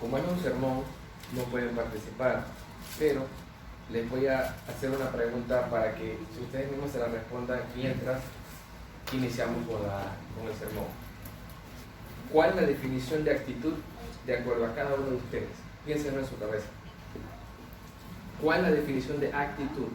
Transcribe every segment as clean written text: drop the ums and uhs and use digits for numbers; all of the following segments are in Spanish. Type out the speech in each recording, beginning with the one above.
como es un sermón, no pueden participar, pero les voy a hacer una pregunta para que ustedes mismos se la respondan mientras iniciamos con el sermón. ¿Cuál es la definición de actitud de acuerdo a cada uno de ustedes? Piénsenlo en su cabeza. ¿Cuál es la definición de actitud?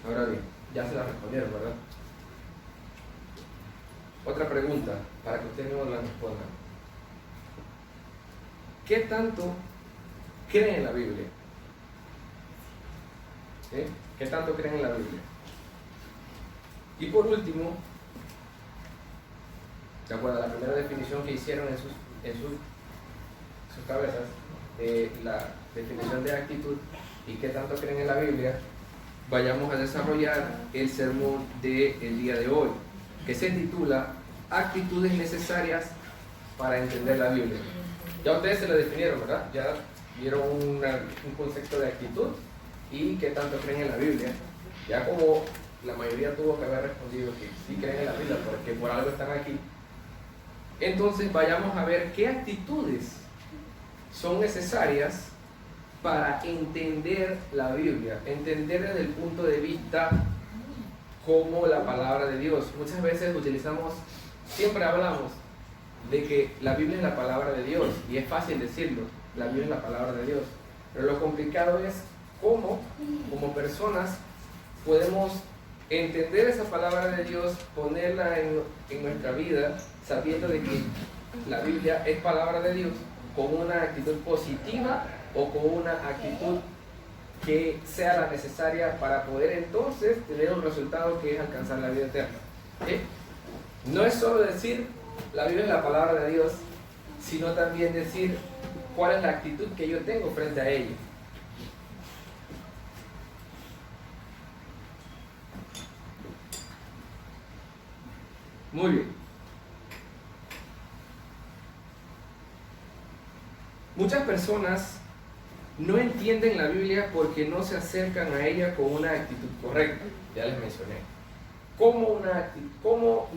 Ahora bien, ya se la respondieron, ¿verdad? Otra pregunta, para que ustedes mismos la respondan. ¿Qué tanto creen en la Biblia? ¿Sí? ¿Qué tanto creen en la Biblia? Y por último, de acuerdo a la primera definición que hicieron en sus cabezas, la definición de actitud y qué tanto creen en la Biblia, vayamos a desarrollar el sermón del día de hoy, que se titula Actitudes necesarias para entender la Biblia. Ya ustedes se la definieron, ¿verdad? Ya vieron un concepto de actitud y qué tanto creen en la Biblia. Ya como la mayoría tuvo que haber respondido que sí creen en la Biblia porque por algo están aquí, entonces vayamos a ver qué actitudes son necesarias para entender la Biblia, entender desde el punto de vista como la palabra de Dios. Muchas veces siempre hablamos de que la Biblia es la palabra de Dios, y es fácil decirlo, la Biblia es la palabra de Dios, pero lo complicado es cómo, como personas, podemos entender esa palabra de Dios, ponerla en nuestra vida, sabiendo de que la Biblia es palabra de Dios, con una actitud positiva o con una actitud que sea la necesaria para poder entonces tener un resultado que es alcanzar la vida eterna. ¿Sí? No es solo decir la Biblia es la palabra de Dios, sino también decir cuál es la actitud que yo tengo frente a ella. Muy bien. Muchas personas no entienden la Biblia porque no se acercan a ella con una actitud correcta. Ya les mencioné. ¿Cómo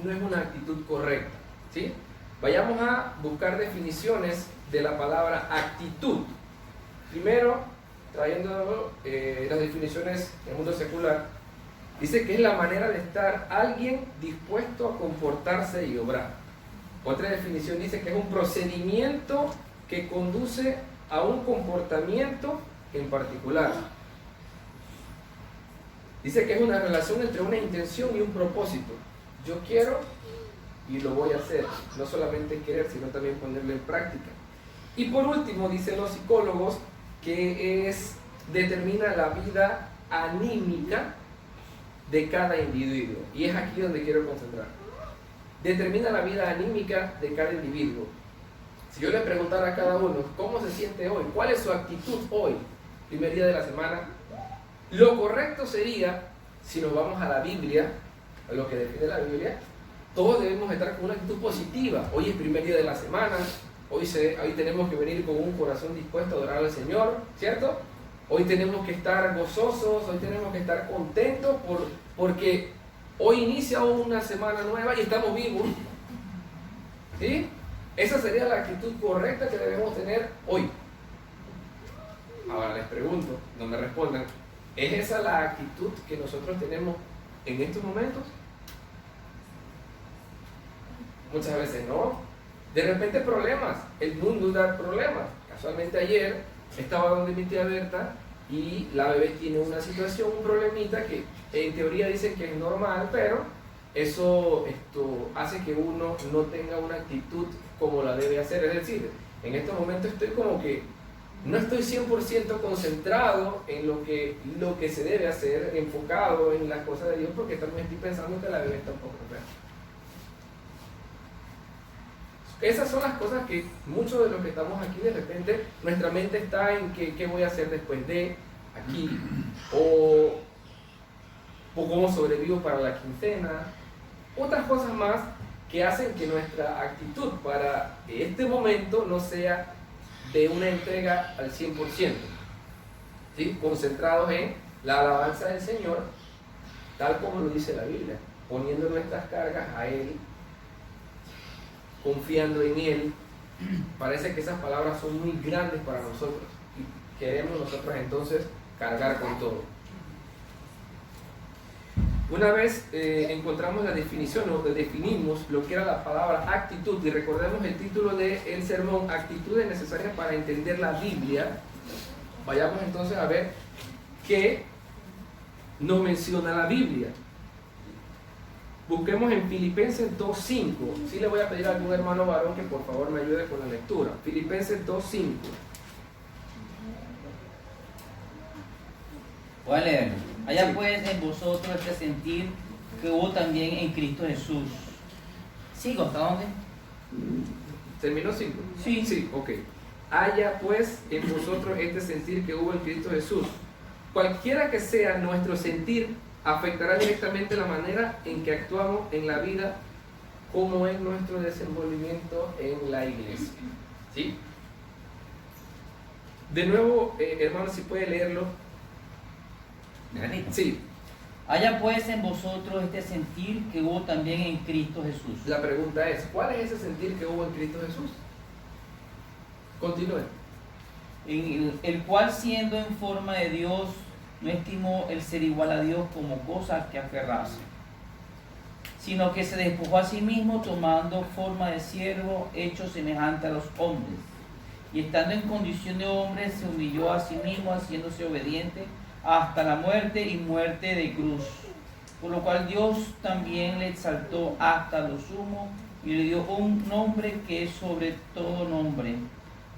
no es una actitud correcta? ¿Sí? Vayamos a buscar definiciones de la palabra actitud. Primero, trayendo las definiciones del mundo secular, dice que es la manera de estar alguien dispuesto a comportarse y obrar. Otra definición dice que es un procedimiento que conduce a un comportamiento en particular. Dice que es una relación entre una intención y un propósito. Yo quiero y lo voy a hacer. No solamente querer, sino también ponerlo en práctica. Y por último, dicen los psicólogos, que determina la vida anímica de cada individuo. Y es aquí donde quiero concentrar. Determina la vida anímica de cada individuo. Si yo le preguntara a cada uno cómo se siente hoy, cuál es su actitud hoy, primer día de la semana, lo correcto sería, si nos vamos a la Biblia, a lo que define la Biblia, todos debemos estar con una actitud positiva. Hoy es primer día de la semana, hoy tenemos que venir con un corazón dispuesto a adorar al Señor, ¿cierto? Hoy tenemos que estar gozosos, hoy tenemos que estar contentos porque hoy inicia una semana nueva y estamos vivos. ¿Sí? Esa sería la actitud correcta que debemos tener hoy. Ahora les pregunto, no me respondan, ¿es esa la actitud que nosotros tenemos en estos momentos? Muchas veces no. De repente problemas, el mundo da problemas. Casualmente ayer estaba donde mi tía Berta y la bebé tiene una situación, un problemita que en teoría dicen que es normal, pero eso hace que uno no tenga una actitud como la debe hacer. Es decir, en estos momentos estoy como que no estoy 100% concentrado en lo que se debe hacer, enfocado en las cosas de Dios, porque también estoy pensando que la bebé está un poco enferma. Esas son las cosas que muchos de los que estamos aquí, de repente nuestra mente está en qué voy a hacer después de aquí, o cómo sobrevivo para la quincena, otras cosas más que hacen que nuestra actitud para este momento no sea de una entrega al 100%. ¿sí? Concentrados en la alabanza del Señor, tal como lo dice la Biblia, poniendo nuestras cargas a Él, confiando en Él. Parece que esas palabras son muy grandes para nosotros y queremos nosotros entonces cargar con todo. Una vez encontramos la definición o definimos lo que era la palabra actitud, y recordemos el título del sermón, actitudes necesarias para entender la Biblia, vayamos entonces a ver qué nos menciona la Biblia. Busquemos en Filipenses 2.5. Sí, le voy a pedir a algún hermano varón que por favor me ayude con la lectura. Filipenses 2.5. Voy a leerlo. Allá Sí. pues en vosotros este sentir que hubo también en Cristo Jesús. ¿Sigo hasta dónde? ¿Terminó 5? Sí. Sí, ok. Haya pues en vosotros este sentir que hubo en Cristo Jesús. Cualquiera que sea nuestro sentir, afectará directamente la manera en que actuamos en la vida, como en nuestro desenvolvimiento en la iglesia. ¿Sí? De nuevo, hermano, si puede leerlo. ¿Me repito? Sí, Haya pues en vosotros este sentir que hubo también en Cristo Jesús. la pregunta es, ¿cuál es ese sentir que hubo en Cristo Jesús? Continúe. En el cual siendo en forma de Dios, no estimó el ser igual a Dios como cosa que aferrarse, sino que se despojó a sí mismo tomando forma de siervo, hecho semejante a los hombres. Y estando en condición de hombre, se humilló a sí mismo, haciéndose obediente hasta la muerte y muerte de cruz. Por lo cual Dios también le exaltó hasta lo sumo y le dio un nombre que es sobre todo nombre,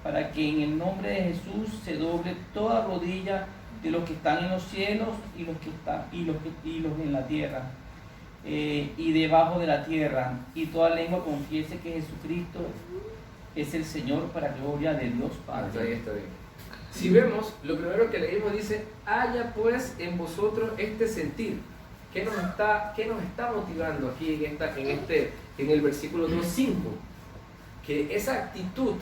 para que en el nombre de Jesús se doble toda rodilla de los que están en los cielos y los que están y los en la tierra y debajo de la tierra, y toda lengua confiese que Jesucristo es el Señor, para gloria de Dios Hasta ahí Padre. está bien. Si vemos, lo primero que leímos dice, haya pues en vosotros este sentir. ¿Qué nos está motivando aquí en el versículo 2.5? Que esa actitud,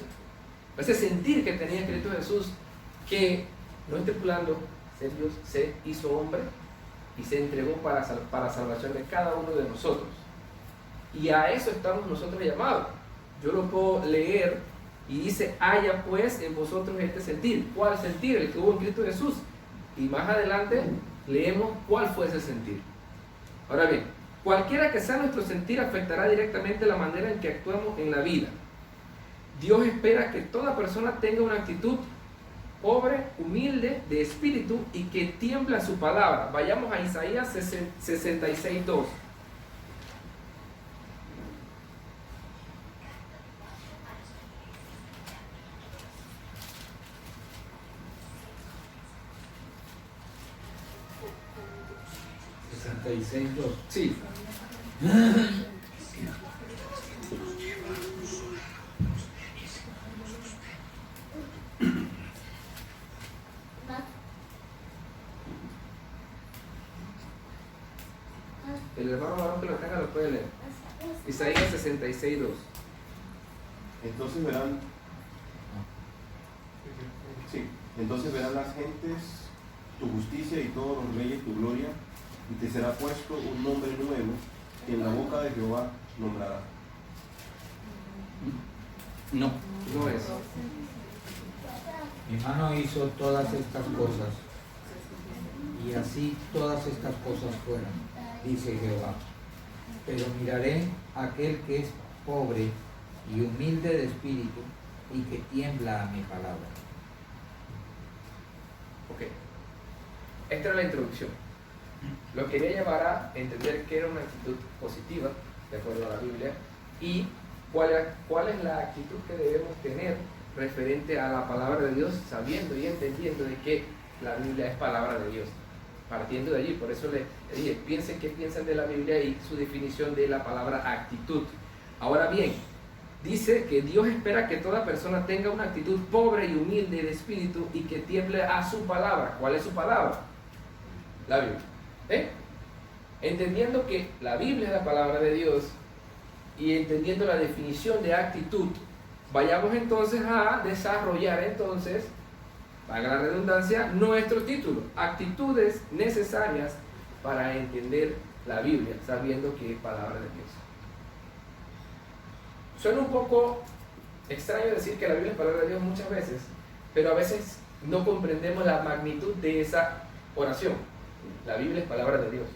ese sentir que tenía Cristo Jesús, que no estipulando ser Dios, se hizo hombre y se entregó para salvación de cada uno de nosotros. Y a eso estamos nosotros llamados. Yo lo puedo leer y dice, haya pues en vosotros este sentir. ¿Cuál sentir? El que hubo en Cristo Jesús. Y más adelante leemos cuál fue ese sentir. Ahora bien, cualquiera que sea nuestro sentir afectará directamente la manera en que actuamos en la vida. Dios espera que toda persona tenga una actitud pobre, humilde, de espíritu y que tiembla su palabra. Vayamos a Isaías 66.2. Sí. El hermano varón que lo tenga lo puede leer. Isaías 66.2. Entonces verán, sí, entonces verán las gentes tu justicia y todos los reyes tu gloria, y te será puesto un nombre nuevo que en la boca de Jehová nombrará. No. No es. Mi mano hizo todas estas cosas, y así todas estas cosas fueron, dice Jehová. Pero miraré a aquel que es pobre y humilde de espíritu, y que tiembla a mi palabra. Ok. Esta era la introducción. Lo quería llevar a entender que era una actitud positiva, de acuerdo a la Biblia, y cuál es la actitud que debemos tener referente a la palabra de Dios, sabiendo y entendiendo de que la Biblia es palabra de Dios. Partiendo de allí, por eso le dije, piensen qué piensan de la Biblia y su definición de la palabra actitud. Ahora bien, dice que Dios espera que toda persona tenga una actitud pobre y humilde de espíritu y que tiemble a su palabra. ¿Cuál es su palabra? La Biblia. Entendiendo que la Biblia es la palabra de Dios y entendiendo la definición de actitud, vayamos entonces a desarrollar entonces valga la redundancia, nuestro título, actitudes necesarias para entender la Biblia, sabiendo que es palabra de Dios. Suena un poco extraño decir que la Biblia es palabra de Dios muchas veces, pero a veces no comprendemos la magnitud de esa oración. La Biblia es palabra de Dios.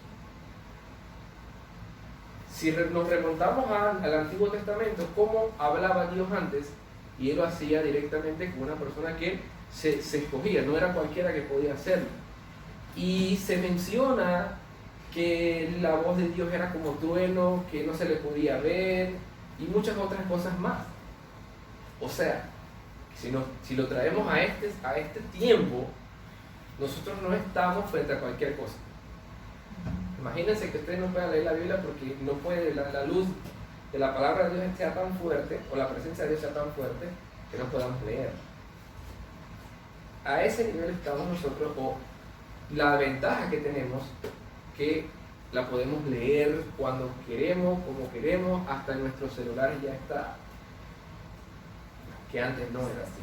Si nos remontamos al Antiguo Testamento, cómo hablaba Dios antes, y Él lo hacía directamente con una persona que se escogía, no era cualquiera que podía hacerlo. Y se menciona que la voz de Dios era como trueno, que no se le podía ver, y muchas otras cosas más. O sea, si lo traemos a este tiempo, nosotros no estamos frente a cualquier cosa. Imagínense que ustedes no puedan leer la Biblia porque no puede, la luz de la palabra de Dios sea tan fuerte, o la presencia de Dios sea tan fuerte, que no podamos leer. A ese nivel estamos nosotros, o la ventaja que tenemos, que la podemos leer cuando queremos, como queremos, hasta en nuestros celulares ya está, que antes no era así.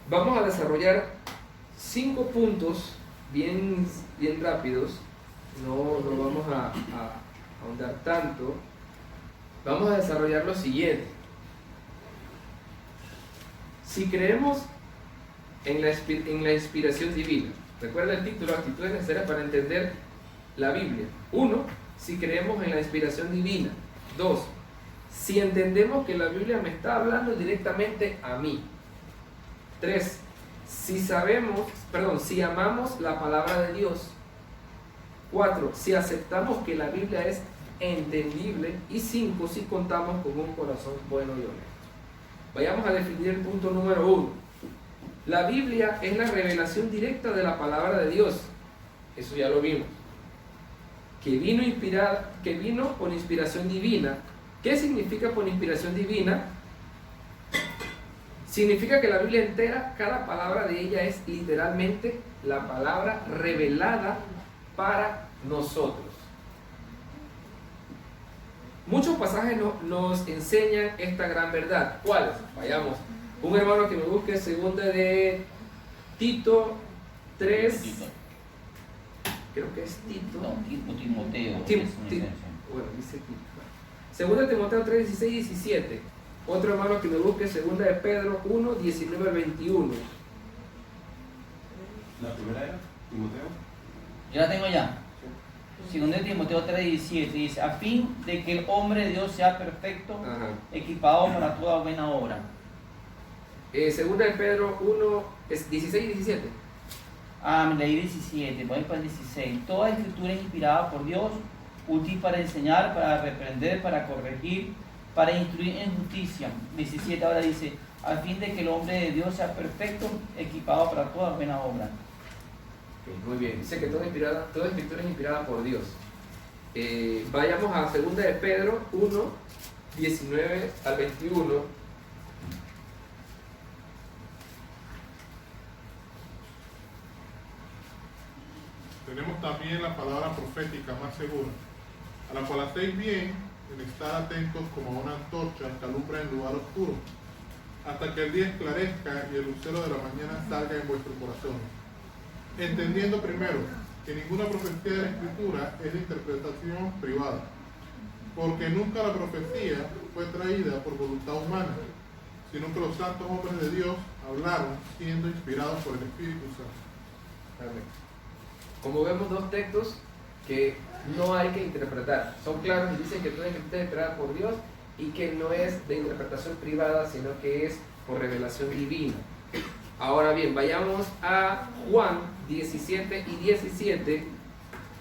Vamos a desarrollar 5 puntos bien rápidos, no vamos a ahondar tanto. Vamos a desarrollar lo siguiente. Si creemos en la inspiración divina, recuerda el título, actitudes necesarias para entender la Biblia. 1. Si creemos en la inspiración divina. 2. Si entendemos que la Biblia me está hablando directamente a mí. 3. Si amamos la palabra de Dios. 4. Si aceptamos que la Biblia es entendible. Y 5. Si contamos con un corazón bueno y honesto. Vayamos a definir el punto número 1. La Biblia es la revelación directa de la palabra de Dios. Eso ya lo vimos. Que vino por inspiración divina. ¿Qué significa por inspiración divina? Significa que la Biblia entera, cada palabra de ella es literalmente la palabra revelada para nosotros. Muchos pasajes nos enseñan esta gran verdad. ¿Cuáles? Vayamos. Un hermano que me busque segunda de Tito 3. Creo que es Tito. No, Timoteo. Bueno, dice Tito. Segunda de Timoteo 3, 16 y 17. Otro hermano que me busque segunda de Pedro 1, 19 al 21. ¿La primera era? ¿Timoteo? Yo la tengo ya. Segunda de Timoteo 3, 17 dice: a fin de que el hombre de Dios sea perfecto, Ajá. equipado para toda buena obra. Segunda de Pedro 1, es 16 y 17. Me leí 17, voy para el 16. Toda escritura es inspirada por Dios, útil para enseñar, para reprender, para corregir, para instruir en justicia. 17 ahora dice: a fin de que el hombre de Dios sea perfecto, equipado para toda buena obra. Okay, muy bien, dice que toda escritura es inspirada por Dios. Vayamos a segunda de Pedro 1, 19 al 21. Tenemos también la palabra profética más segura, a la cual hacéis bien en estar atentos como a una antorcha que alumbra en lugar oscuro, hasta que el día esclarezca y el lucero de la mañana salga en vuestro corazón. Entendiendo primero que ninguna profecía de la Escritura es de interpretación privada, porque nunca la profecía fue traída por voluntad humana, sino que los santos hombres de Dios hablaron siendo inspirados por el Espíritu Santo. Amén. Como vemos, dos textos que no hay que interpretar. Son claros y dicen que toda escritura es inspirada por Dios y que no es de interpretación privada, sino que es por revelación divina. Ahora bien, vayamos a Juan 17 y 17,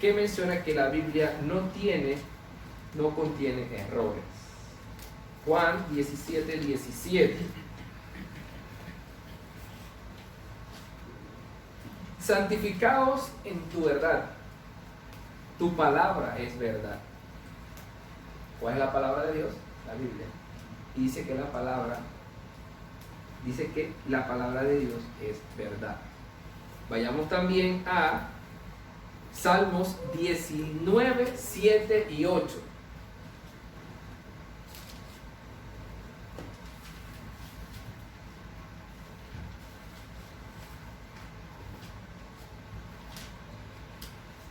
que menciona que la Biblia no contiene errores. Juan 17, 17. Santificaos en tu verdad. Tu palabra es verdad. ¿Cuál es la palabra de Dios? La Biblia. Y dice que la palabra de Dios es verdad. Vayamos también a Salmos 19, 7 y 8.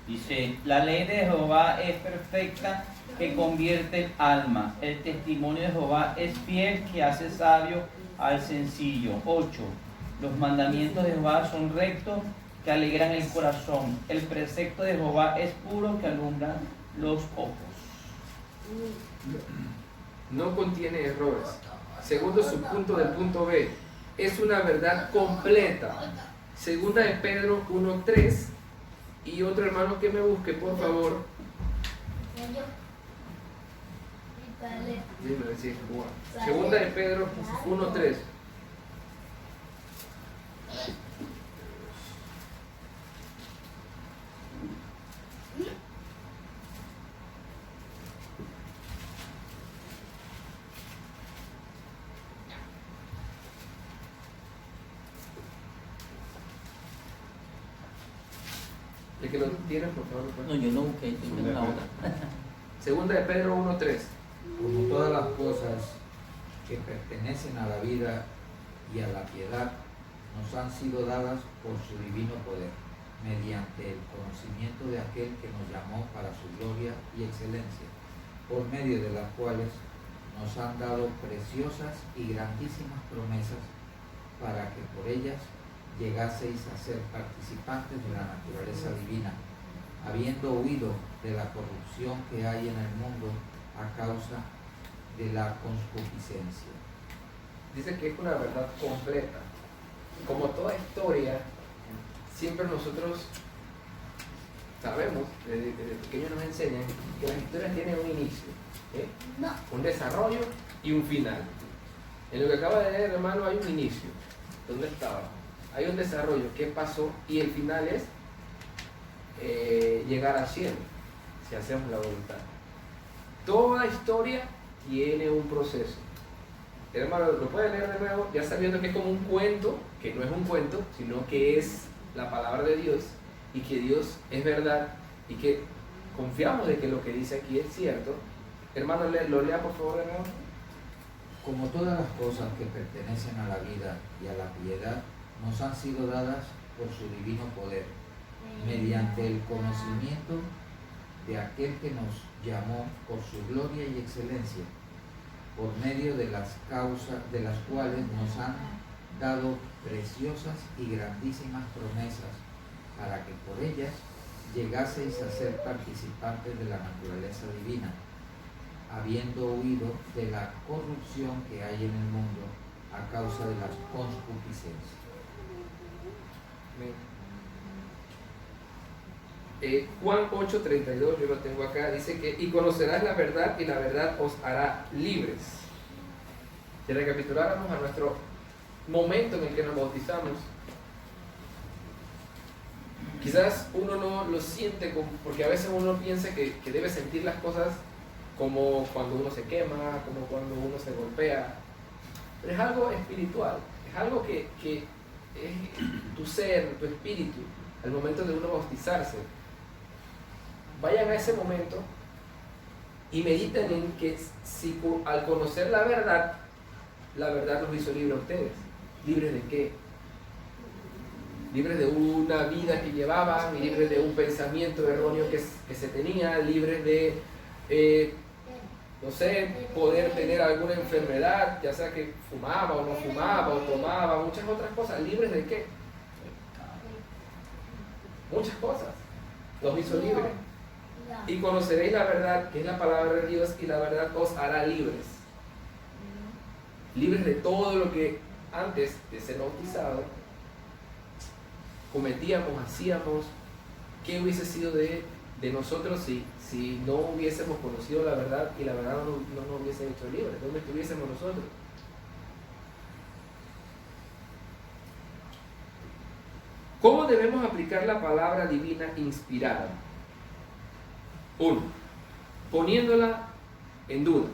Dice, la ley de Jehová es perfecta, que convierte el alma. El testimonio de Jehová es fiel, que hace sabio al sencillo. 8. Los mandamientos de Jehová son rectos, que alegran el corazón. El precepto de Jehová es puro, que alumbra los ojos. No contiene errores. Segundo subpunto del punto B, es una verdad completa. Segunda de Pedro 1:3. Y otro hermano que me busque, por favor. Dime, sí, Segunda de Pedro 1:3. El que lo tiene, por favor. No, yo no busqué, tengo una otra. Segunda de Pedro 1:3. Como todas las cosas que pertenecen a la vida y a la piedad nos han sido dadas por su divino poder, mediante el conocimiento de aquel que nos llamó para su gloria y excelencia, por medio de las cuales nos han dado preciosas y grandísimas promesas, para que por ellas llegaseis a ser participantes de la naturaleza divina, habiendo huido de la corrupción que hay en el mundo a causa de la concupiscencia. Dice que es una verdad completa. Como toda historia, siempre nosotros sabemos, desde pequeños nos enseñan que las historias tienen un inicio, un desarrollo y un final. En lo que acaba de leer, hermano, hay un inicio. ¿Dónde estaba? Hay un desarrollo, qué pasó, y el final es llegar al cielo, si hacemos la voluntad. Toda historia tiene un proceso. Hermano, lo puede leer de nuevo, ya sabiendo que es como un cuento, que no es un cuento, sino que es la palabra de Dios, y que Dios es verdad, y que confiamos de que lo que dice aquí es cierto. Hermano, lo lea por favor de nuevo. Como todas las cosas que pertenecen a la vida y a la piedad nos han sido dadas por su divino poder, mediante el conocimiento de aquel que nos llamó por su gloria y excelencia, por medio de las causas de las cuales nos han dado preciosas y grandísimas promesas, para que por ellas llegaseis a ser participantes de la naturaleza divina, habiendo huido de la corrupción que hay en el mundo a causa de las concupiscencias. Juan 8:32, yo lo tengo acá, dice que y conocerás la verdad y la verdad os hará libres. Si recapituláramos a nuestro momento en el que nos bautizamos, quizás uno no lo siente porque a veces uno piensa que debe sentir las cosas como cuando uno se quema, como cuando uno se golpea, pero es algo espiritual, es algo que es tu ser, tu espíritu, al momento de uno bautizarse. Vayan a ese momento y mediten en que si al conocer la verdad los hizo libres a ustedes. ¿Libres de qué? Libres de una vida que llevaban, libres de un pensamiento erróneo que se tenía, libres de, no sé, poder tener alguna enfermedad, ya sea que fumaba o no fumaba, o tomaba, muchas otras cosas. ¿Libres de qué? Muchas cosas. Los hizo libres. Y conoceréis la verdad, que es la palabra de Dios, y la verdad os hará libres. Libres de todo lo que antes de ser bautizado cometíamos, hacíamos. ¿Qué hubiese sido de nosotros si no hubiésemos conocido la verdad y la verdad no nos hubiese hecho libres? ¿Dónde estuviésemos nosotros? ¿Cómo debemos aplicar la palabra divina inspirada? 1. Poniéndola en duda,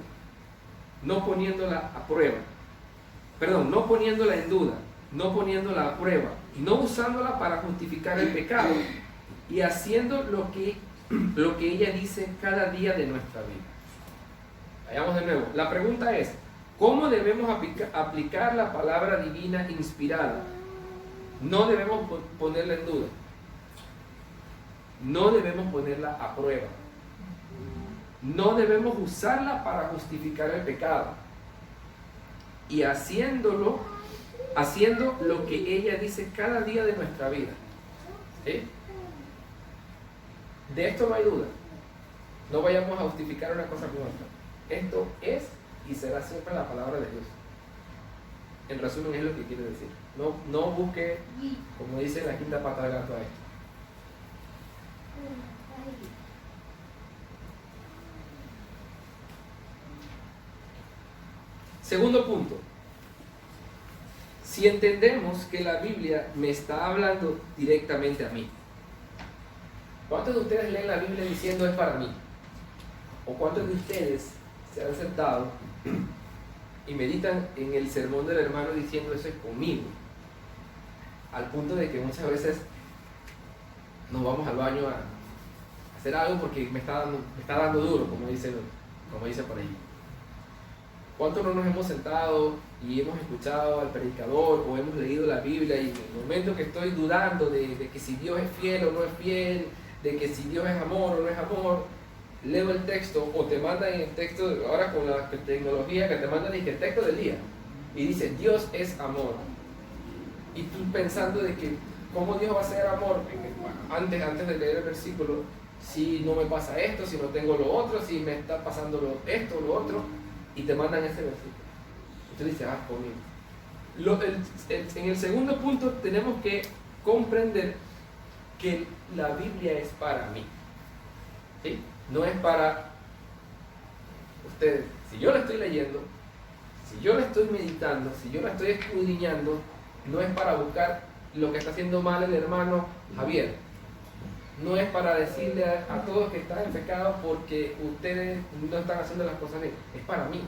no poniéndola a prueba. Perdón, no poniéndola en duda, no poniéndola a prueba, y no usándola para justificar el pecado, y haciendo lo que ella dice cada día de nuestra vida. Vayamos de nuevo. La pregunta es, ¿cómo debemos aplicar la palabra divina inspirada? No debemos ponerla en duda. no debemos ponerla a prueba. No debemos usarla para justificar el pecado. Y haciendo lo que ella dice cada día de nuestra vida. ¿Sí? De esto no hay duda. No vayamos a justificar una cosa con otra. Esto es y será siempre la palabra de Dios. En resumen, es lo que quiere decir. No busque, como dice la quinta pata del gato a esto. Segundo punto. Si entendemos que la Biblia me está hablando directamente a mí. ¿Cuántos de ustedes leen la Biblia diciendo es para mí? ¿O cuántos de ustedes se han sentado y meditan en el sermón del hermano diciendo eso es conmigo? Al punto de que muchas veces nos vamos al baño a hacer algo porque me está dando duro, como dice por ahí. ¿Cuántos no nos hemos sentado y hemos escuchado al predicador o hemos leído la Biblia y en el momento que estoy dudando de que si Dios es fiel o no es fiel, de que si Dios es amor o no es amor, leo el texto o te mandan el texto, ahora con la tecnología que te mandan el texto del día y dice Dios es amor, y tú pensando de que cómo Dios va a ser amor antes de leer el versículo, si no me pasa esto, si no tengo lo otro, si me está pasando esto o lo otro, y te mandan ese versículo. Entonces dices, conmigo. En el segundo punto tenemos que comprender que la Biblia es para mí. ¿Sí? No es para ustedes. Si yo la estoy leyendo, si yo la estoy meditando, si yo la estoy escudriñando, no es para buscar lo que está haciendo mal el hermano Javier. No es para decirle a todos que están en pecado porque ustedes no están haciendo las cosas bien. Es para mí.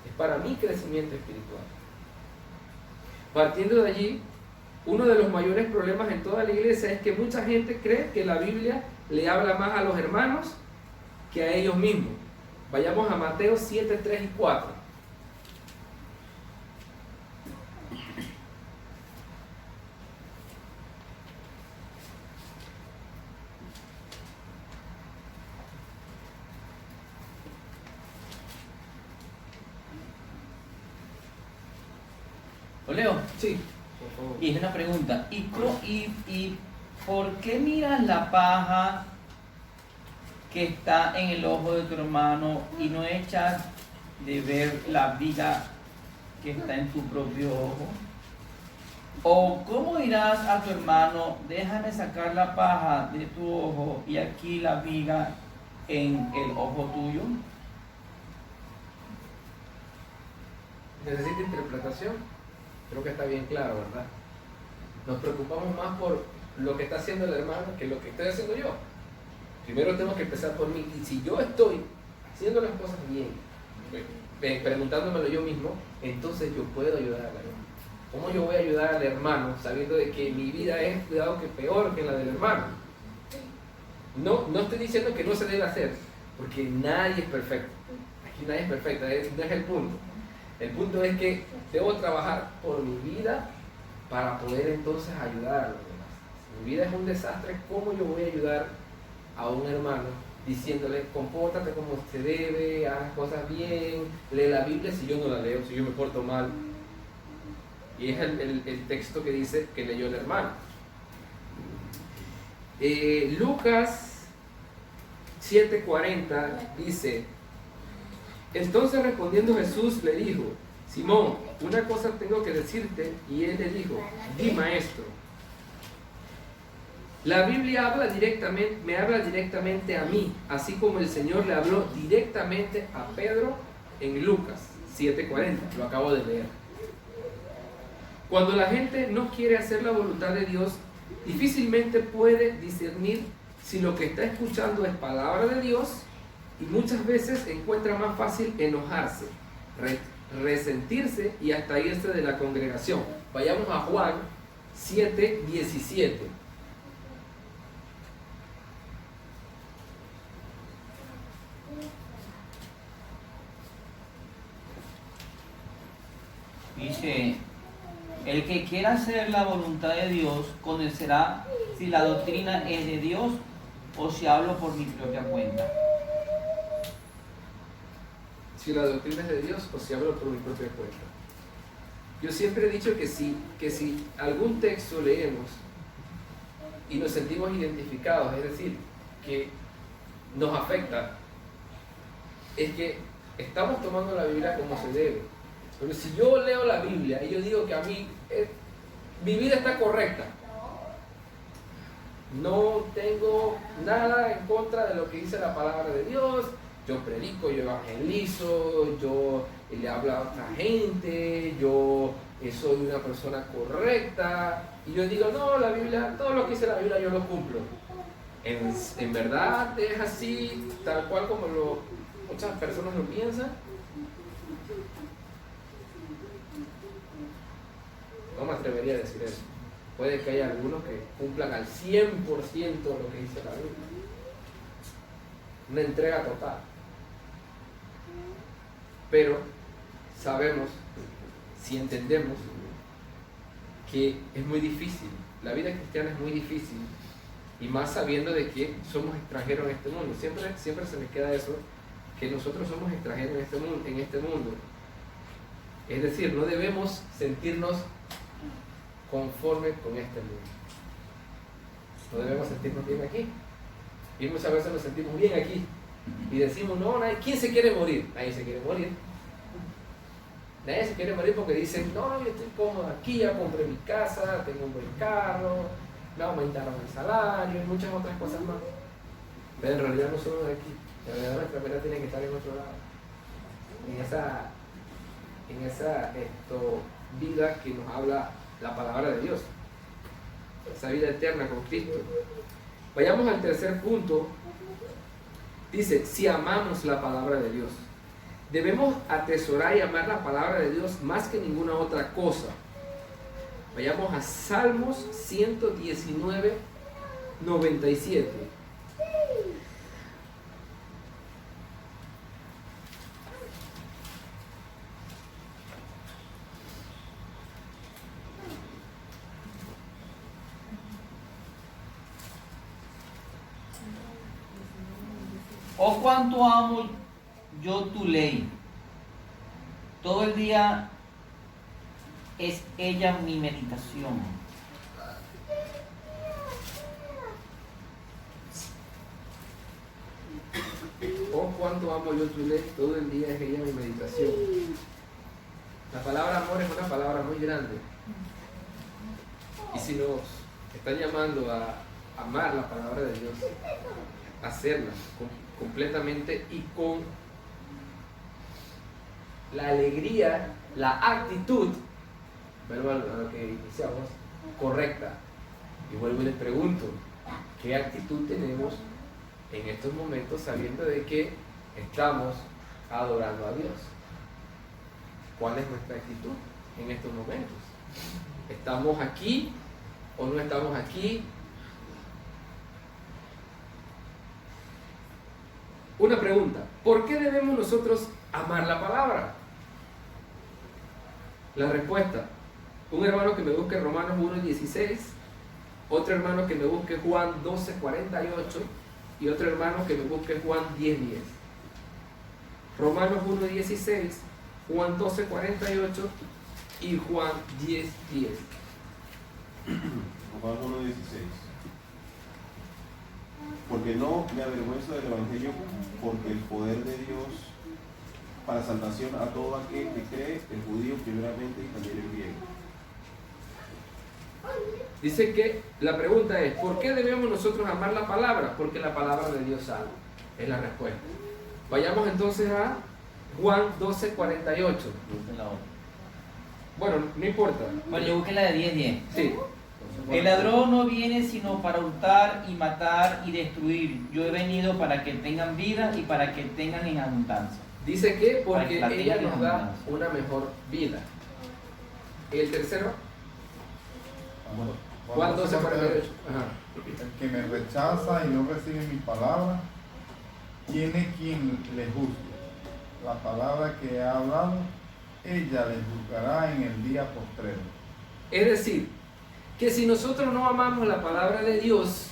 Es para mi crecimiento espiritual. Partiendo de allí, uno de los mayores problemas en toda la iglesia es que mucha gente cree que la Biblia le habla más a los hermanos que a ellos mismos. Vayamos a Mateo 7, 3 y 4. ¿Lo leo? Sí, por favor. Y es una pregunta. ¿Y por qué miras la paja que está en el ojo de tu hermano y no echas de ver la viga que está en tu propio ojo? ¿O cómo dirás a tu hermano, déjame sacar la paja de tu ojo y aquí la viga en el ojo tuyo? ¿Necesita interpretación? Creo que está bien claro, ¿verdad? Nos preocupamos más por lo que está haciendo el hermano que lo que estoy haciendo yo. Primero tenemos que empezar por mí. Y si yo estoy haciendo las cosas bien, preguntándomelo yo mismo, entonces yo puedo ayudar al hermano. ¿Cómo yo voy a ayudar al hermano sabiendo de que mi vida es, cuidado, que peor que la del hermano? No estoy diciendo que no se debe hacer, porque nadie es perfecto. Aquí nadie es perfecto, no es el punto. El punto es que debo trabajar por mi vida para poder entonces ayudar a los demás. Si mi vida es un desastre, ¿cómo yo voy a ayudar a un hermano diciéndole, compórtate como se debe, haz las cosas bien, lee la Biblia si yo no la leo, si yo me porto mal? Y es el texto que dice que leyó el hermano. Lucas 7:40 dice, entonces respondiendo Jesús le dijo, Simón, una cosa tengo que decirte. Y él le dijo, di maestro. La Biblia me habla directamente a mí, así como el Señor le habló directamente a Pedro en Lucas 7:40, lo acabo de leer. Cuando la gente no quiere hacer la voluntad de Dios, difícilmente puede discernir si lo que está escuchando es palabra de Dios, y muchas veces encuentra más fácil enojarse, resentirse y hasta irse de la congregación. Vayamos a Juan 7:17. Dice, el que quiera hacer la voluntad de Dios conocerá si la doctrina es de Dios o si hablo por mi propia cuenta. Si la doctrina es de Dios o si hablo por mi propia cuenta. Yo siempre he dicho que si algún texto leemos y nos sentimos identificados, es decir, que nos afecta, es que estamos tomando la Biblia como se debe. Pero si yo leo la Biblia y yo digo que a mí mi vida está correcta, no tengo nada en contra de lo que dice la palabra de Dios, yo predico, yo evangelizo, yo le hablo a otra gente, yo soy una persona correcta, y yo digo, no, la Biblia, todo lo que dice la Biblia yo lo cumplo. En verdad es así, tal cual como muchas personas lo piensan. No me atrevería a decir eso. Puede que haya algunos que cumplan al 100% lo que dice la Biblia. Una entrega total. Pero sabemos, si entendemos, que es muy difícil. La vida cristiana es muy difícil. Y más sabiendo de que somos extranjeros en este mundo. Siempre se me queda eso, que nosotros somos extranjeros en este mundo. Es decir, no debemos sentirnos conformes con este mundo. No debemos sentirnos bien aquí. Y muchas veces nos sentimos bien aquí. Y decimos, no, ¿quién se quiere morir? Nadie se quiere morir. Nadie se quiere morir porque dicen, no, yo estoy cómodo aquí, ya compré mi casa, tengo un buen carro, me aumentaron el salario y muchas otras cosas más. Pero en realidad no somos de aquí. En realidad nuestra vida tiene que estar en otro lado. En esa vida que nos habla la palabra de Dios. Esa vida eterna con Cristo. Vayamos al tercer punto. Dice, si amamos la palabra de Dios. Debemos atesorar y amar la palabra de Dios más que ninguna otra cosa. Vayamos a Salmos 119, 97. Oh, cuánto amo yo tu ley. Todo el día es ella mi meditación. Oh, cuánto amo yo tu ley, todo el día es ella mi meditación. La palabra amor es una palabra muy grande. Y si nos están llamando a amar la palabra de Dios, hacerla completamente y con la alegría, la actitud, vuelvo a lo que iniciamos, correcta. Y vuelvo y les pregunto, ¿qué actitud tenemos en estos momentos sabiendo de que estamos adorando a Dios? ¿Cuál es nuestra actitud en estos momentos? ¿Estamos aquí o no estamos aquí? Una pregunta, ¿por qué debemos nosotros amar la palabra? La respuesta, un hermano que me busque Romanos 1:16, otro hermano que me busque Juan 12:48 y otro hermano que me busque Juan 10:10. Romanos 1:16, Juan 12:48 y Juan 10:10. Romanos 1:16. Porque no me avergüenzo del Evangelio, porque el poder de Dios para salvación a todo aquel que cree, el judío primeramente y también el griego. Dice que la pregunta es, ¿por qué debemos nosotros amar la palabra? Porque la palabra de Dios salva. Es la respuesta. Vayamos entonces a Juan 12:48. Bueno, no importa. Bueno, yo busqué la de 10:10. Sí. El ladrón no viene sino para hurtar y matar y destruir. Yo he venido para que tengan vida y para que tengan en abundancia. Dice que porque Para que la ella tengan nos en da abundancia. una mejor vida. El tercero, Juan 12:48. Ajá. El que me rechaza y no recibe mi palabra, tiene quien le juzgue. La palabra que he hablado, ella le juzgará en el día postrero. Es decir, que si nosotros no amamos la palabra de Dios,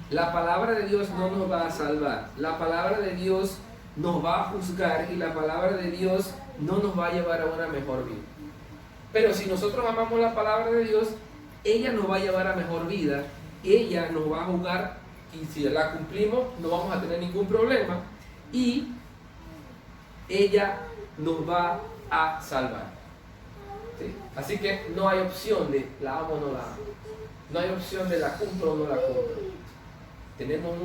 La palabra de Dios no nos va a salvar. La palabra de Dios nos va a juzgar y la palabra de Dios no nos va a llevar a una mejor vida. Pero si nosotros amamos la palabra de Dios, ella nos va a llevar a mejor vida, ella nos va a juzgar y si la cumplimos no vamos a tener ningún problema y ella nos va a salvar. ¿Sí? Así que no hay opción de la amo o no la amo. No hay opción de la cumplo o no la cumplo. Tenemos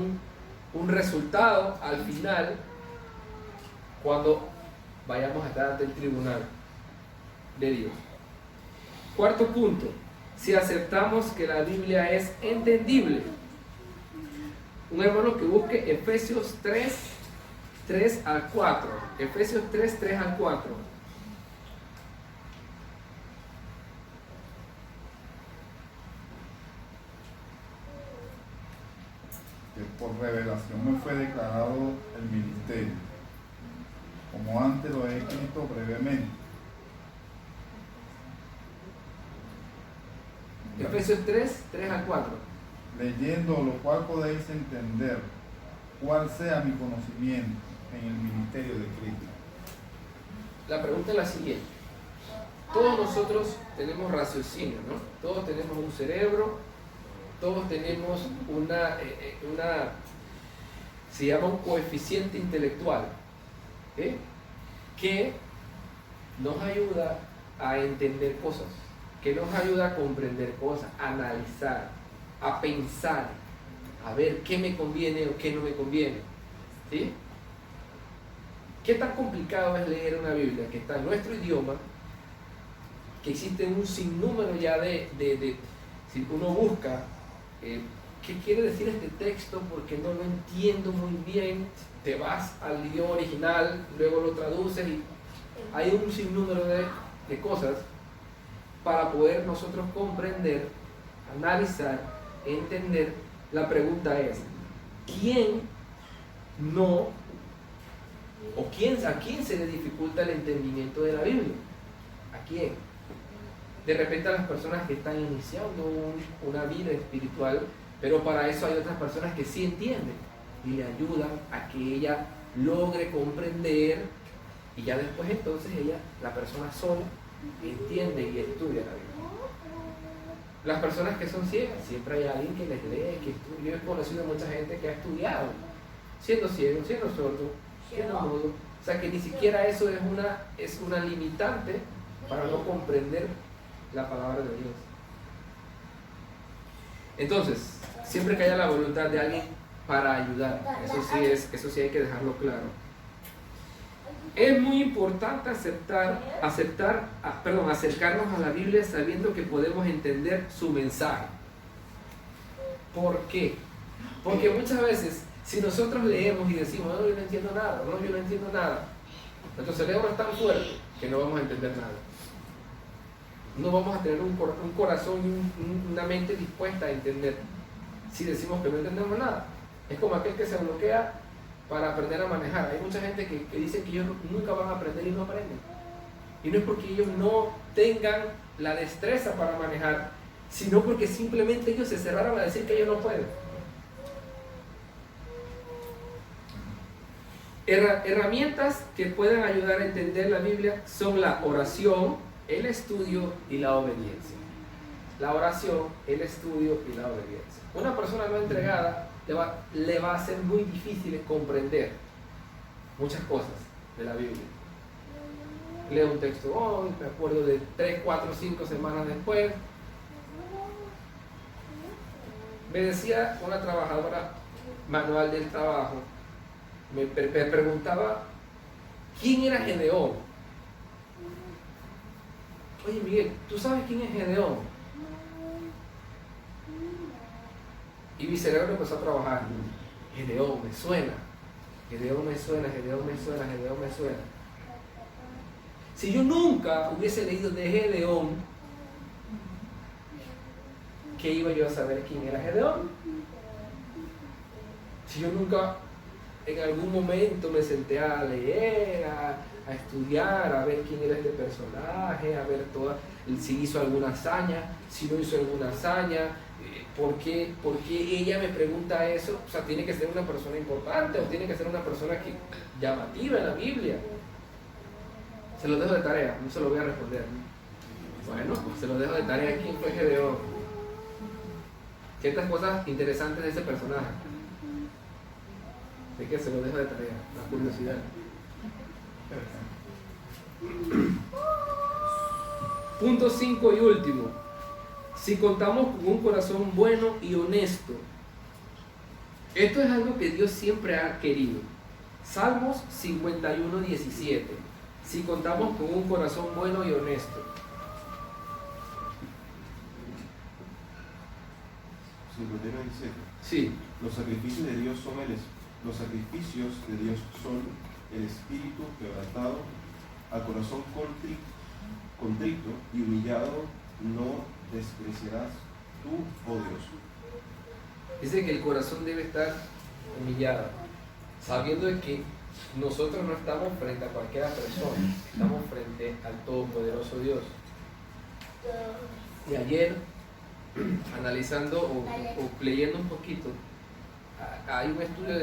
un resultado al final cuando vayamos a estar ante el tribunal de Dios. Cuarto punto, si aceptamos que la Biblia es entendible. Un hermano que busque Efesios 3, 3 al 4. Efesios 3, 3 al 4. Que por revelación me fue declarado el ministerio, como antes lo he escrito brevemente. Efesios 3, 3 al 4. Leyendo lo cual podéis entender cuál sea mi conocimiento en el ministerio de Cristo. La pregunta es la siguiente. Todos nosotros tenemos raciocinio, ¿no? Todos tenemos un cerebro, todos tenemos se llama un coeficiente intelectual, ¿eh? Que nos ayuda a entender cosas, que nos ayuda a comprender cosas, a analizar, a pensar, a ver qué me conviene o qué no me conviene, ¿sí? ¿Qué tan complicado es leer una Biblia que está en nuestro idioma, que existe un sinnúmero ya si uno busca qué quiere decir este texto porque no lo entiendo muy bien, te vas al idioma original, luego lo traduces y hay un sinnúmero de cosas para poder nosotros comprender, analizar, entender. La pregunta es, ¿a quién se le dificulta el entendimiento de la Biblia? ¿A quién? De repente a las personas que están iniciando una vida espiritual, pero para eso hay otras personas que sí entienden y le ayudan a que ella logre comprender y ya después entonces la persona sola, entiende y estudia la Biblia. Las personas que son ciegas, siempre hay alguien que les lee, que estudia. Yo he conocido mucha gente que ha estudiado, siendo ciego, siendo sordo, siendo mudo. O sea que ni siquiera eso es una limitante para no comprender la palabra de Dios. Entonces, siempre que haya la voluntad de alguien para ayudar, eso sí hay que dejarlo claro. Es muy importante acercarnos a la Biblia sabiendo que podemos entender su mensaje. ¿Por qué? Porque muchas veces, si nosotros leemos y decimos, no, yo no entiendo nada, nuestro cerebro es tan fuerte que no vamos a entender nada. No vamos a tener un corazón y una mente dispuesta a entender si decimos que no entendemos nada. Es como aquel que se bloquea para aprender a manejar. Hay mucha gente que dice que ellos nunca van a aprender y no aprenden. Y no es porque ellos no tengan la destreza para manejar, sino porque simplemente ellos se cerraron a decir que ellos no pueden. Herramientas que puedan ayudar a entender la Biblia son la oración, el estudio y la obediencia. La oración, el estudio y la obediencia. Una persona no entregada le va a ser muy difícil comprender muchas cosas de la Biblia. Leo un texto hoy, me acuerdo de 3, 4, 5 semanas después. Me decía una trabajadora manual del trabajo, me preguntaba quién era Gedeón. Oye Miguel, ¿tú sabes quién es Gedeón? Y mi cerebro empezó a trabajar. Gedeón me suena. Si yo nunca hubiese leído de Gedeón, ¿qué iba yo a saber quién era Gedeón? Si yo nunca en algún momento me senté a leer, a estudiar, a ver quién era este personaje, a ver si hizo alguna hazaña, si no hizo alguna hazaña, ¿por qué ella me pregunta eso? O sea, tiene que ser una persona importante o tiene que ser una persona llamativa en la Biblia. Se lo dejo de tarea, no se lo voy a responder. Bueno, pues se lo dejo de tarea. ¿Quién fue Gedeón? Ciertas cosas interesantes de ese personaje. Así que se lo dejo de tarea, la curiosidad. Punto 5 y último. Si contamos con un corazón bueno y honesto. Esto es algo que Dios siempre ha querido. Salmos 51:17. Si contamos con un corazón bueno y honesto. 51:17. Sí. Los sacrificios de Dios son el espíritu quebrantado, al corazón contrito y humillado no despreciarás tú, oh Dios. Dice que el corazón debe estar humillado, sabiendo de que nosotros no estamos frente a cualquier persona, estamos frente al Todopoderoso Dios. Y ayer, analizando o leyendo un poquito, hay un estudio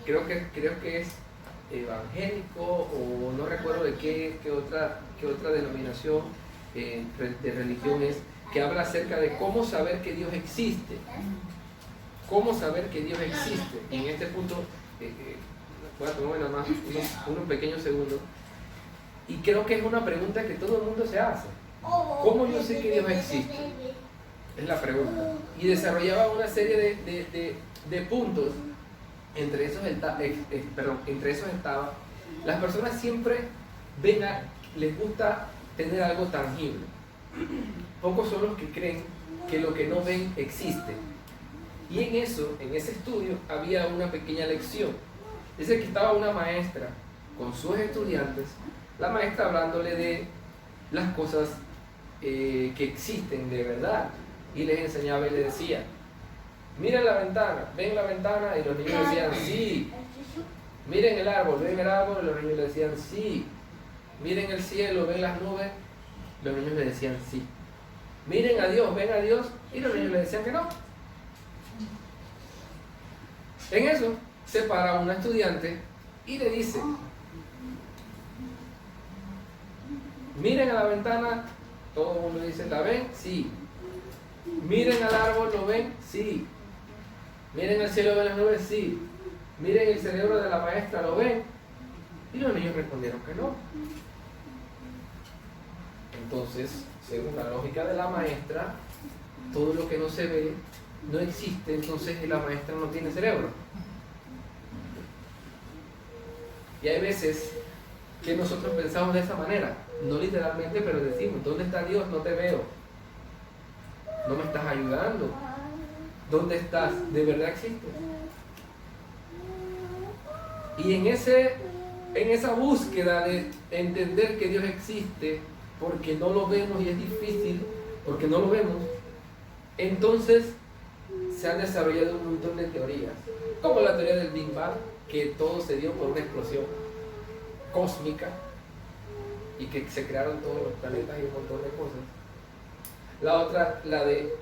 creo que es evangélico o no recuerdo de qué otra denominación de religión es, que habla acerca de cómo saber que Dios existe. Cómo saber que Dios existe. Y en este punto, voy a tomar nada más unos pequeños segundos. Y creo que es una pregunta que todo el mundo se hace. ¿Cómo yo sé que Dios existe? Es la pregunta. Y desarrollaba una serie de puntos. Entre esos estaba, las personas siempre les gusta tener algo tangible. Pocos son los que creen que lo que no ven existe. Y en ese estudio había una pequeña lección. Dice que estaba una maestra con sus estudiantes, la maestra hablándole de las cosas que existen de verdad, y les enseñaba y les decía: miren la ventana, ven la ventana, y los niños decían sí. Miren el árbol, ven el árbol, y los niños le decían sí. Miren el cielo, ven las nubes, los niños le decían sí. Miren a Dios, ven a Dios, y los niños le decían que no. En eso se para una estudiante y le dice: miren a la ventana, todo el mundo dice: ¿la ven? Sí. Miren al árbol, ¿lo ven? Sí. Miren el cielo, ven las nubes, sí. Miren el cerebro de la maestra, ¿lo ven? Y los niños respondieron que no. Entonces, según la lógica de la maestra, todo lo que no se ve no existe, entonces la maestra no tiene cerebro. Y hay veces que nosotros pensamos de esa manera, no literalmente, pero decimos: ¿dónde está Dios? No te veo. No me estás ayudando. ¿Dónde estás? ¿De verdad existe? Y en esa búsqueda de entender que Dios existe, porque no lo vemos y es difícil, porque no lo vemos, entonces se han desarrollado un montón de teorías, como la teoría del Big Bang, que todo se dio por una explosión cósmica y que se crearon todos los planetas y un montón de cosas. La otra, la de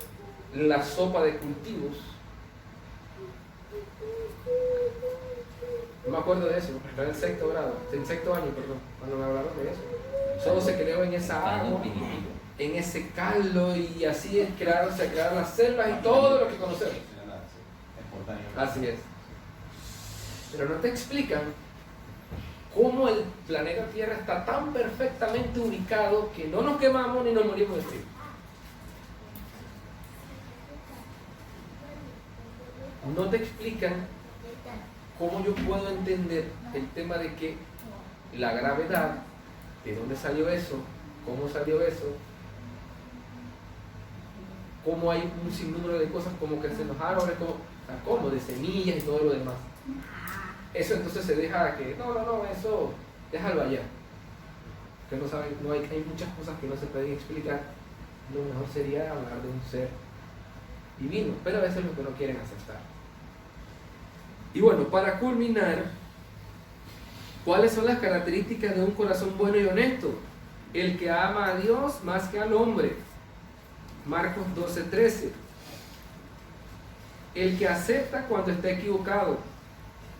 la sopa de cultivos. No me acuerdo de eso, estaba en sexto año, cuando me hablaron de eso. Solo se creó en esa agua, en ese caldo, y así se crearon las células y todo lo que conocemos. Así es. Pero no te explican cómo el planeta Tierra está tan perfectamente ubicado que no nos quemamos ni nos morimos de frío. No te explican cómo yo puedo entender el tema de que la gravedad, de dónde salió eso, cómo salió eso, cómo hay un sinnúmero de cosas, como crecen los árboles, como de semillas y todo lo demás. Eso entonces se deja que, no, eso déjalo allá. Que no saben, hay muchas cosas que no se pueden explicar. Lo mejor sería hablar de un ser divino, pero a veces es lo que no quieren aceptar. Y bueno, para culminar, ¿cuáles son las características de un corazón bueno y honesto? El que ama a Dios más que al hombre. Marcos 12:13. El que acepta cuando está equivocado,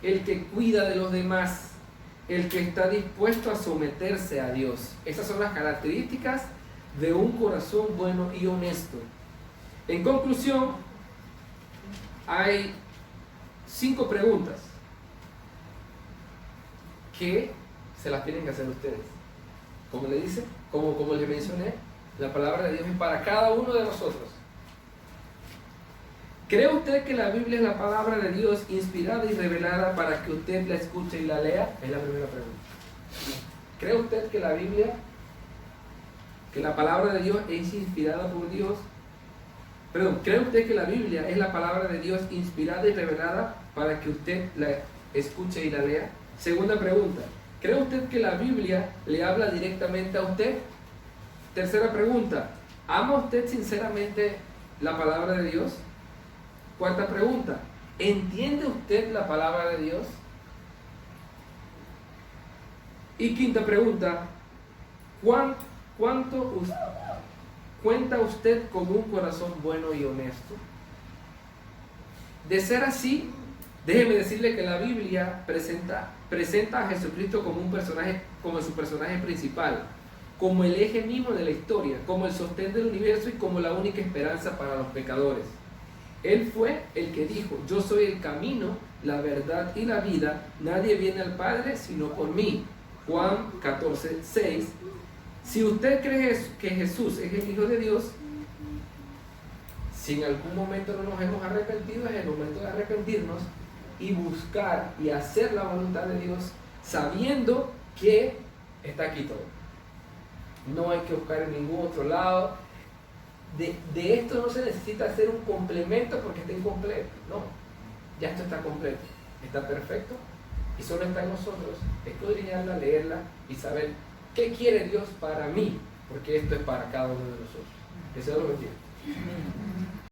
el que cuida de los demás, el que está dispuesto a someterse a Dios. Esas son las características de un corazón bueno y honesto. En conclusión, hay 5 preguntas que se las tienen que hacer ustedes. Como le dice, como les mencioné, la palabra de Dios es para cada uno de nosotros. ¿Cree usted que la Biblia es la palabra de Dios inspirada y revelada para que usted la escuche y la lea? Es la primera pregunta. ¿Cree usted que la Biblia, que la palabra de Dios es inspirada por Dios? Perdón, ¿cree usted que la Biblia es la palabra de Dios inspirada y revelada para que usted la escuche y la lea? Segunda pregunta, ¿cree usted que la Biblia le habla directamente a usted? Tercera pregunta, ¿ama usted sinceramente la palabra de Dios? Cuarta pregunta, ¿entiende usted la palabra de Dios? Y quinta pregunta, ¿cuánto cuenta usted con un corazón bueno y honesto? De ser así, déjeme decirle que la Biblia presenta a Jesucristo como un personaje, como su personaje principal, como el eje mismo de la historia, como el sostén del universo y como la única esperanza para los pecadores. Él fue el que dijo: yo soy el camino, la verdad y la vida, nadie viene al Padre sino por mí. Juan 14:6. Si usted cree que Jesús es el Hijo de Dios, si en algún momento no nos hemos arrepentido, es el momento de arrepentirnos y buscar y hacer la voluntad de Dios, sabiendo que está aquí todo. No hay que buscar en ningún otro lado. De esto no se necesita hacer un complemento porque está incompleto. No, ya esto está completo, está perfecto y solo está en nosotros escudriñarla, leerla y saber qué quiere Dios para mí, porque esto es para cada uno de nosotros. Que se lo bendiga.